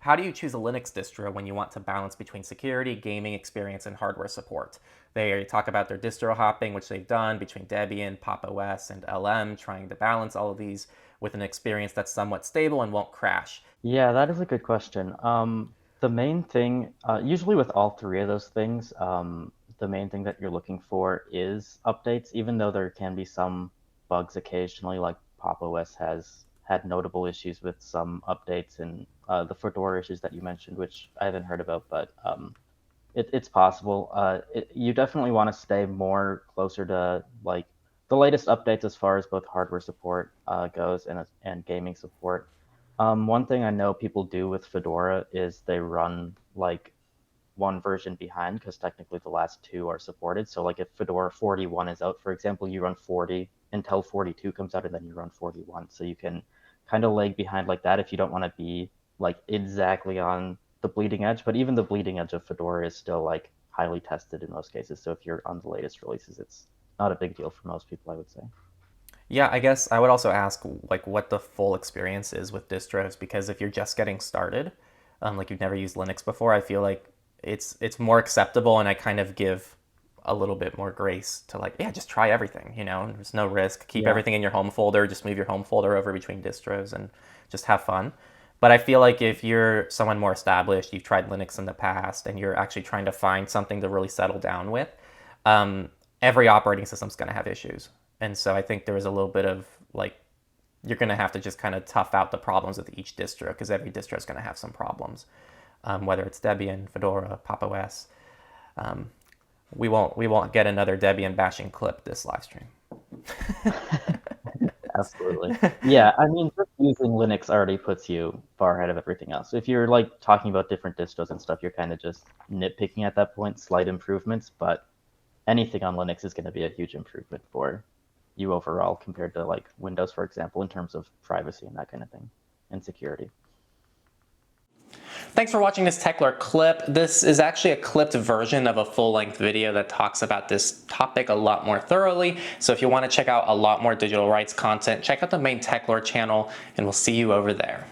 how do you choose a Linux distro when you want to balance between security, gaming experience, and hardware support? They talk about their distro hopping, which they've done between Debian, Pop! OS, and LM, trying to balance all of these with an experience that's somewhat stable and won't crash. Yeah, that is a good question. The main thing, usually with all three of those things, the main thing that you're looking for is updates, even though there can be some bugs occasionally, like Pop! OS has had notable issues with some updates and the Fedora issues that you mentioned, which I haven't heard about, but it's possible. You definitely want to stay more closer to like the latest updates as far as both hardware support goes and gaming support. One thing I know people do with Fedora is they run like one version behind because technically the last two are supported. So like if Fedora 41 is out, for example, you run 40 until 42 comes out and then you run 41. So you can kind of lag behind like that if you don't want to be like exactly on the bleeding edge. But even the bleeding edge of Fedora is still like highly tested in most cases. So if you're on the latest releases, it's not a big deal for most people, I would say. Yeah, I guess I would also ask like what the full experience is with distros, because if you're just getting started, like you've never used Linux before, I feel like it's more acceptable, and I kind of give a little bit more grace to like, yeah, just try everything, there's no risk. Keep Yeah. everything in your home folder, just move your home folder over between distros and just have fun. But I feel like if you're someone more established, you've tried Linux in the past, and you're actually trying to find something to really settle down with, um, every operating system's going to have issues. And so I think there is a little bit of like, you're going to have to just kind of tough out the problems with each distro, because every distro is going to have some problems, whether it's Debian, Fedora, Pop! OS. Um, we won't get another Debian bashing clip this live stream. Absolutely. Yeah, I mean, just using Linux already puts you far ahead of everything else. If you're like talking about different distros and stuff, you're kind of just nitpicking at that point, slight improvements, but anything on Linux is going to be a huge improvement for you overall compared to like Windows, for example, in terms of privacy and that kind of thing and security. Thanks for watching this Techlore clip. This is actually a clipped version of a full-length video that talks about this topic a lot more thoroughly. So if you want to check out a lot more digital rights content, check out the main Techlore channel, and we'll see you over there.